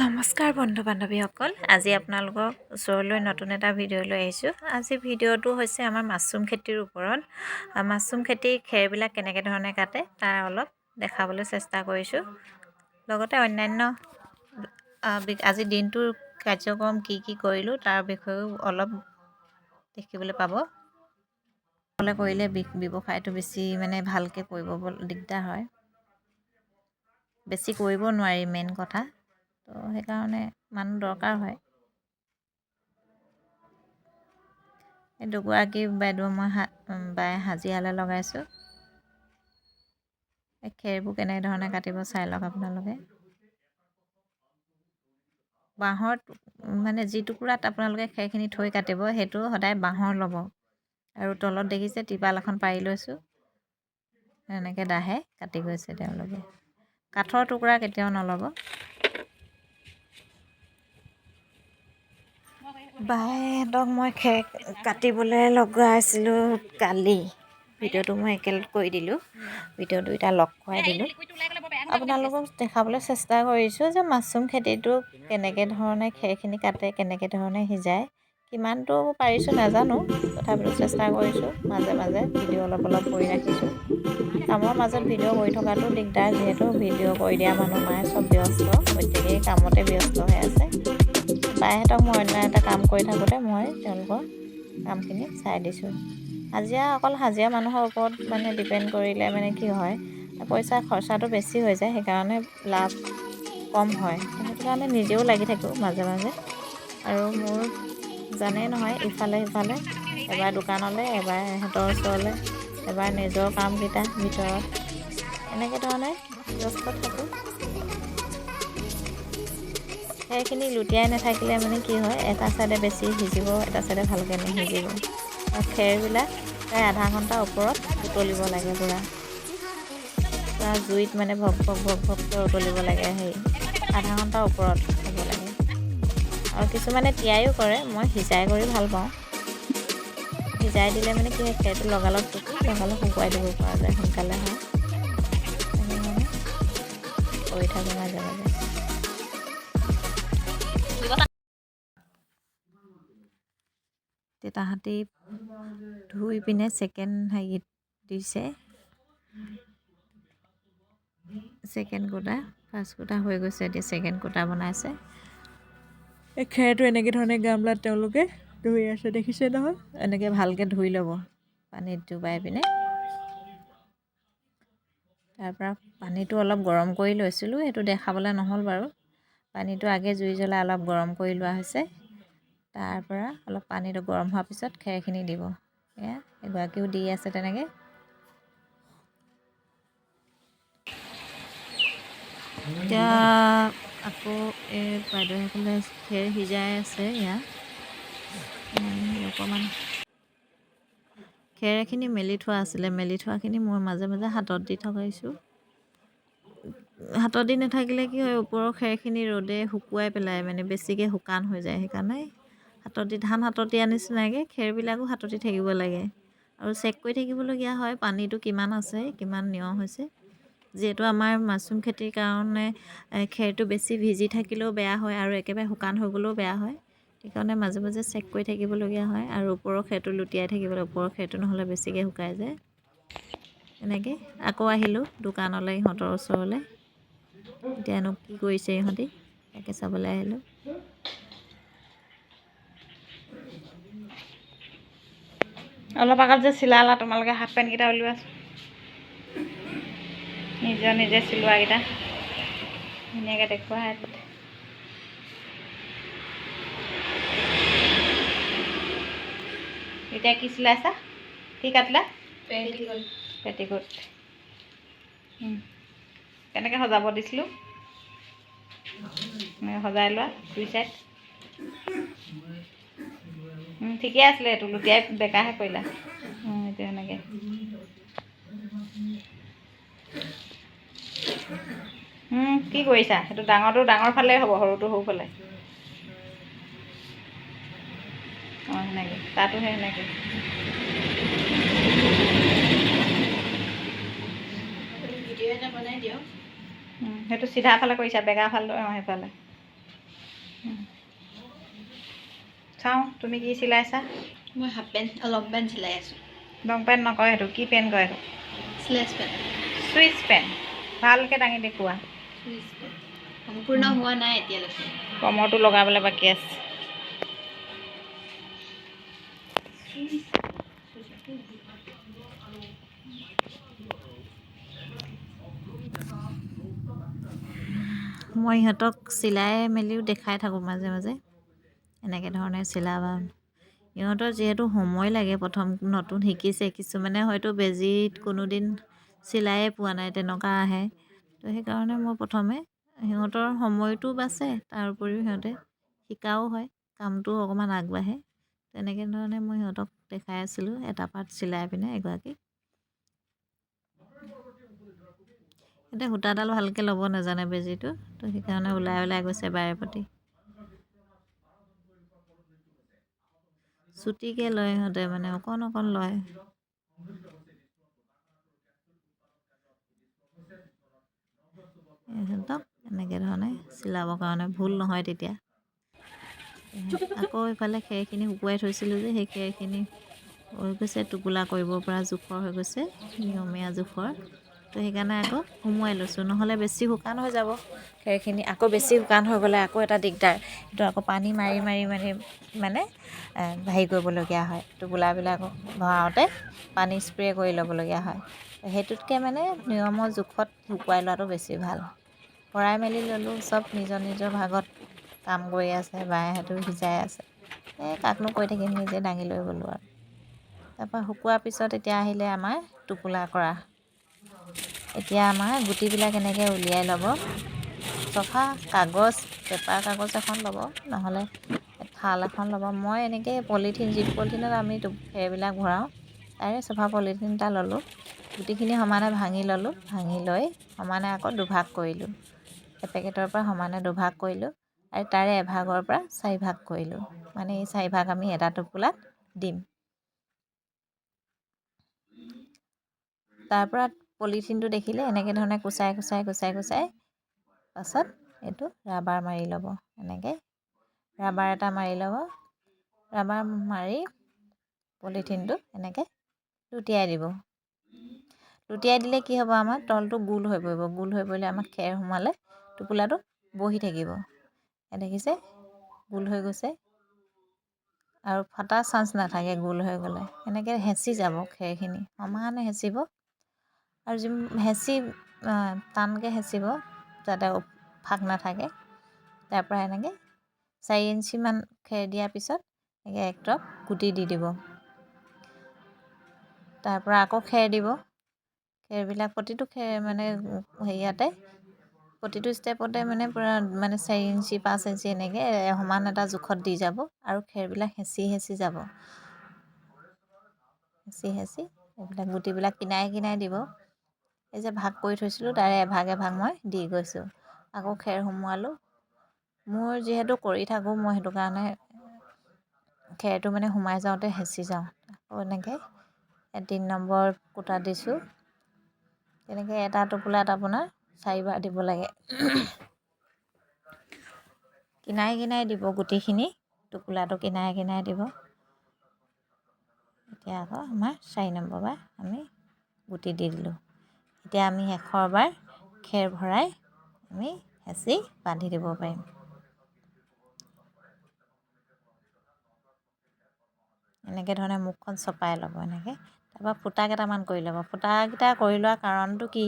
নমস্কাৰ বন্ধু বান্ধৱীসকল, আজি আপোনালোকৰ ওচৰলৈ নতুন এটা ভিডিঅ' লৈ আহিছোঁ। আজি ভিডিঅ'টো হৈছে আমাৰ মাছৰুম খেতিৰ ওপৰত। মাছৰুম খেতিৰ খেৰবিলাক কেনেকৈ ধৰণে কাটে তাৰ অলপ দেখাবলৈ চেষ্টা কৰিছোঁ। লগতে অন্যান্য আজি দিনটোৰ কাৰ্যক্ৰম কি কৰিলোঁ তাৰ বিষয়েও অলপ দেখিবলৈ পাব। কৰিলে ব্যৱসায়টো বেছি ভালকৈ কৰিব দিগদাৰ হয়, বেছি কৰিব নোৱাৰি মেইন কথা। তো সেইকাৰণে মানুহ দৰকাৰ হয়। এই দুগৰাকী বাইদেউ মই হাজিৰালৈ লগাইছোঁ। এই খেৰবোৰ কেনেধৰণে কাটিব চাই লওক আপোনালোকে। বাঁহৰ যি টুকুৰাত আপোনালোকে খেৰখিনি থৈ কাটিব সেইটো সদায় বাঁহৰ ল'ব। আৰু তলত দেখিছে টিপাল এখন পাৰি লৈছোঁ, এনেকৈ দাহে কাটি গৈছে তেওঁলোকে। কাঠৰ টুকুৰা কেতিয়াও নল'ব। বাইহঁতক মই খেৰ কাটিবলৈ লগাইছিলোঁ কালি। ভিডিঅ'টো মই একেলগে কৰি দিলোঁ, ভিডিঅ' দুইটা লগ খুৱাই দিলোঁ। আপোনালোকক দেখাবলৈ চেষ্টা কৰিছোঁ যে মাছৰুম খেতিটো কেনেকৈ ধৰণে খেৰখিনি কাটে, কেনেকৈ ধৰণে সিজায়। কিমানটো পাৰিছোঁ নাজানো, তথাপিতো চেষ্টা কৰিছোঁ। মাজে মাজে ভিডিঅ' অলপ কৰি ৰাখিছোঁ। কামৰ মাজত ভিডিঅ' কৰি থকাটো দিগদাৰ, যিহেতু ভিডিঅ' কৰি দিয়া মানুহ নাই, চব ব্যস্ত, প্ৰত্যেকেই কামতে ব্যস্ত হৈ আছে। বাইহঁতক মই অন্য এটা কাম কৰি থাকোঁতে মই তেওঁলোকৰ কামখিনি চাই দিছোঁ। হাজিৰা মানুহৰ ওপৰত ডিপেণ্ড কৰিলে কি হয়, পইচা খৰচাটো বেছি হৈ যায়, সেইকাৰণে লাভ কম হয়। সেইটো কাৰণে নিজেও লাগি থাকোঁ মাজে মাজে। আৰু মোৰ জানেই নহয়, ইফালে সিফালে, এবাৰ দোকানলৈ, এবাৰ ইহঁতৰ ওচৰলৈ, এবাৰ নিজৰ কামকেইটা ভিতৰত, এনেকৈ ধৰণে ব্যস্ত থাকোঁ। সেইখিনি লুটিয়াই নাথাকিলে কি হয়, এটা চাইডে বেছি সিজিব, এটা চাইডে ভালকৈ নিসিজিব। আৰু খেৰবিলাক প্ৰায় আধা ঘণ্টাৰ ওপৰত উতলিব লাগে। পুৰা জুইত ভক ভককৈ উতলিব লাগে। আধা ঘণ্টাৰ ওপৰত হ'ব লাগে। আৰু কিছুমানে তিয়াইও কৰে, মই সিজাই কৰি ভাল পাওঁ। সিজাই দিলে কি হয়, খেৰটো লগালগ টুকি লগালগ শুকুৱাই দিব পৰা যায়, সোনকালে হয়। এনেধৰণে কৰি থাকোঁ মাজে মাজে। তাহাঁতি ধুই পিনে ছেকেণ্ড দিছে, ছেকেণ্ড কোটা, ফাৰ্ষ্ট কোটা হৈ গৈছে, এতিয়া ছেকেণ্ড কোটা বনাইছে। এই খেৰটো এনেকৈ ধৰণে গামলাত তেওঁলোকে ধুই আছে, দেখিছে নহয়। এনেকৈ ভালকৈ ধুই ল'ব পানীত ডুবাই পিনে। তাৰপৰা পানীটো অলপ গৰম কৰি লৈছিলোঁ, সেইটো দেখাবলৈ নহ'ল বাৰু। পানীটো আগে জুই জ্বলাই অলপ গৰম কৰি লোৱা হৈছে। তাৰপৰা অলপ পানীটো গৰম হোৱাৰ পিছত খেৰখিনি দিব। এয়া এগৰাকীও দি আছে তেনেকৈ। এতিয়া আকৌ এই বাইদেউসকলে খেৰ সিজাই আছে। অকণমান খেৰ এখিনি মেলি থোৱা আছিলে, মেলি থোৱাখিনি মই মাজে মাজে হাতত দি থকাইছোঁ। হাতত দি নাথাকিলে কি হয়, ওপৰৰ খেৰখিনি ৰ'দে শুকুৱাই পেলাই, বেছিকৈ শুকান হৈ যায়। সেইকাৰণে ধান হাতত দিয়া নিচিনাকৈ খেৰবিলাকো হাতত দি থাকিব লাগে। আৰু চেক কৰি থাকিবলগীয়া হয় পানীটো কিমান আছে, কিমান নিয়ৰ হৈছে। যিহেতু আমাৰ মাছৰুম খেতিৰ কাৰণে খেৰটো বেছি ভিজি থাকিলেও বেয়া হয়, আৰু একেবাৰে শুকান হৈ গ'লেও বেয়া হয়। সেইকাৰণে মাজে মাজে চেক কৰি থাকিবলগীয়া হয়। আৰু ওপৰৰ খেৰটো লুটিয়াই থাকিবলৈ, ওপৰৰ খেৰটো নহ'লে বেছিকৈ শুকাই যায়। এনেকৈ আকৌ আহিলোঁ দোকানলৈ, ইহঁতৰ ওচৰলৈ। এতিয়ানো কি কৰিছে ইহঁতি তাকে চাবলৈ আহিলোঁ। অলপ আগত যে চিলালা তোমালোকে হাফ পেণ্টকেইটা উলিওৱাচোন, নিজে চিলোৱাকেইটা ধুনীয়াকৈ দেখুওৱা। এতিয়া কি চিলাইছা, কি কাটিলা? পেটিকোট। কেনেকৈ সজাব দিছিলোঁ, সজাই লোৱা দুই চাইড। ঠিকে আছিলে, এইটো লুটিয়াই বেকাহে কৰিলা। এতিয়া এনেকৈ কি কৰিছা? সেইটো ডাঙৰটো ডাঙৰ ফালে হ'ব, সৰুটো সৰু ফালে। সেনেকৈ তাতো সেনেকৈ। ভিডিঅ' এটা বনাই দিয়ক। সেইটো চিধা ফালে কৰিছা, বেকা ফালটো সেইফালে। চাওঁ তুমি কি চিলাইছা? মই হাফ পেণ্ট লং পেণ্ট চিলাই আছোঁ। লং পেণ্ট নকয় সেইটো, কি পেণ্ট কয় সেইটো? Slash pant. Switch pant. ভালকৈ দাঙি দেখুওৱা। চুইচ পেণ্ট সম্পূৰ্ণ হোৱা নাই এতিয়ালৈকে। কমৰটো লগাবলৈ বাকী আছে। মই ইহঁতক চিলাই মেলিও দেখাই থাকোঁ মাজে মাজে, এনেকৈ ধৰণে চিলাবা। ইহঁতৰ যিহেতু সময় লাগে, প্ৰথম নতুন শিকিছে, কিছুমানে হয়তো বেজীত কোনোদিন চিলায়ে পোৱা নাই তেনেকুৱা আহে। তো সেইকাৰণে মই প্ৰথমে সিহঁতৰ সময়টো বাচে, তাৰ উপৰিও সিহঁতে শিকাও হয়, কামটোও অকণমান আগবাঢ়ে। তেনেকৈ ধৰণে মই সিহঁতক দেখাই আছিলোঁ এটা পাৰ্ট চিলাই পিনে এগৰাকীক। এতিয়া সূতাডাল ভালকৈ ল'ব নাজানে বেজীটো, তো সেইকাৰণে ওলাই ওলাই গৈছে বাৰে প্ৰতি। চুটিকৈ লয় সিহঁতে, মানে অকণ অকণ লয়। সিহঁতক এনেকৈ ধৰণে চিলাবৰ কাৰণে ভুল নহয় তেতিয়া। আকৌ ইফালে খেৰখিনি শুকুৱাই থৈছিলোঁ যে সেই খেৰখিনি হৈ গৈছে, টোপোলা কৰিব পৰা জোখৰ হৈ গৈছে, নিয়মীয়া জোখৰ। তো সেইকাৰণে আকৌ সুমুৱাই লৈছোঁ, নহ'লে বেছি শুকান হৈ যাব খেৰখিনি। আকৌ বেছি শুকান হৈ গ'লে আকৌ এটা দিগদাৰ, সেইটো আকৌ পানী মাৰি মাৰি মাৰি মানে হেৰি কৰিবলগীয়া হয়, টোপোলাবিলাকক ভৰাওঁতে পানী স্প্ৰে কৰি ল'বলগীয়া হয়। সেইটোতকৈ মানে নিয়মৰ জোখত শুকুৱাই লোৱাটো বেছি ভাল। ভৰাই মেলি ল'লোঁ, চব নিজৰ নিজৰ ভাগত কাম কৰি আছে, বায়ে সেইটো সিজাই আছে, কাকনো কৈ থাকিম, নিজে দাঙি লৈ গ'লোঁ আৰু। তাৰপৰা শুকোৱাৰ পিছত এতিয়া আহিলে আমাৰ টোপোলা কৰা। এতিয়া আমাৰ গুটিবিলাক এনেকৈ উলিয়াই ল'ব। চফা কাগজ, পেপাৰ কাগজ এখন ল'ব, নহ'লে থাল এখন ল'ব। মই এনেকৈ পলিথিন, জিপ পলিথিনত আমি খেৰবিলাক ভৰাওঁ, তাৰে চফা পলিথিন এটা ল'লোঁ। গুটিখিনি সমানে ভাঙি ল'লোঁ, ভাঙি লৈ সমানে আকৌ দুভাগ কৰিলোঁ। এপেকেটৰ পৰা সমানে দুভাগ কৰিলোঁ, আৰু তাৰে এভাগৰ পৰা 4 ভাগ কৰিলোঁ। মানে এই 4 ভাগ আমি এটা টোপোলাত দিম। তাৰপৰা পলিথিনটো দেখিলে এনেকৈ ধৰণে কুচাই কুচাই কুচাই কুচাই পাছত এইটো ৰাবাৰ মাৰি ল'ব। এনেকৈ ৰাবাৰ এটা মাৰি ল'ব। ৰাবাৰ মাৰি পলিথিনটো এনেকৈ লুটিয়াই দিব। লুটিয়াই দিলে কি হ'ব, আমাৰ তলটো গোল হৈ পৰিব। গোল হৈ পৰিলে আমাক খেৰ সোমালে টোপোলাটো বহি থাকিব। দেখিছে গোল হৈ গৈছে, আৰু ফটাৰ চান্স নাথাকে গোল হৈ গ'লে। এনেকৈ হেঁচি যাব খেৰখিনি, সমানে হেঁচিব, আৰু হেঁচি টানকৈ হেঁচিব যাতে ফাক নাথাকে। তাৰপৰা এনেকৈ 4 ইঞ্চিমান খেৰ দিয়াৰ পিছত এনেকৈ এক টপ গুটি দি দিব। তাৰপৰা আকৌ খেৰ দিব। খেৰবিলাক প্ৰতিটো খেৰ মানে হেৰিয়াতে, প্ৰতিটো ষ্টেপতে মানে পূৰা মানে 4 ইঞ্চি 5 ইঞ্চি এনেকৈ সমান এটা জোখত দি যাব, আৰু খেৰবিলাক হেঁচি হেঁচি যাব। হেঁচি হেঁচি এইবিলাক গুটিবিলাক কিনাৰে কিনাৰে দিব। এই যে ভাগ কৰি থৈছিলোঁ তাৰে এভাগ এভাগ মই দি গৈছোঁ। আকৌ খেৰ সোমোৱালোঁ। মোৰ যিহেতু কৰি থাকোঁ, মই সেইটো কাৰণে খেৰটো মানে সোমাই যাওঁতে হেঁচি যাওঁ। আকৌ এনেকৈ 3 নম্বৰ কুটা দিছোঁ। তেনেকৈ এটা টোপোলাত আপোনাৰ 4 বাৰ দিব লাগে। কিনাৰে কিনাৰে দিব গুটিখিনি, টোপোলাটো কিনাৰে কিনাৰে দিব। এতিয়া আকৌ আমাৰ 4 নম্বৰ বাৰ আমি গুটি দি দিলোঁ। এতিয়া আমি শেষৰবাৰ খেৰ ভৰাই আমি হেঁচি বান্ধি দিব পাৰিম। এনেকৈ ধৰণে মুখখন চপাই ল'ব এনেকৈ। তাৰপৰা ফুটা কেইটামান কৰি ল'ব। ফুটাকেইটা কৰি লোৱাৰ কাৰণটো কি,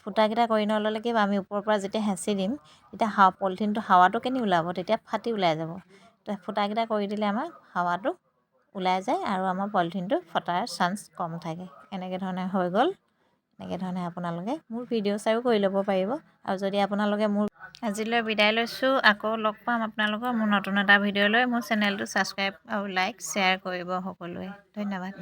ফুটাকেইটা কৰি নল'লে কি আমি ওপৰৰ পৰা যেতিয়া হেঁচি দিম, তেতিয়া পলিথিনটো হাৱাটো কেনি ওলাব, তেতিয়া ফাটি ওলাই যাব। তো ফুটাকেইটা কৰি দিলে আমাৰ হাৱাটো ওলাই যায়, আৰু আমাৰ পলিথিনটো ফটাৰ চান্স কম থাকে। এনেকৈ ধৰণে হৈ গ'ল। এনেকৈ ধৰণে আপোনালোকে মোৰ ভিডিঅ' চাইও কৰি ল'ব পাৰিব। আৰু যদি আপোনালোকে মোৰ আজিলৈ বিদায় লৈছোঁ, আকৌ লগ পাম আপোনালোকৰ মোৰ নতুন এটা ভিডিঅ' লৈ। মোৰ চেনেলটো ছাবস্ক্ৰাইব আৰু লাইক শ্বেয়াৰ কৰিব সকলোৱে। ধন্যবাদ।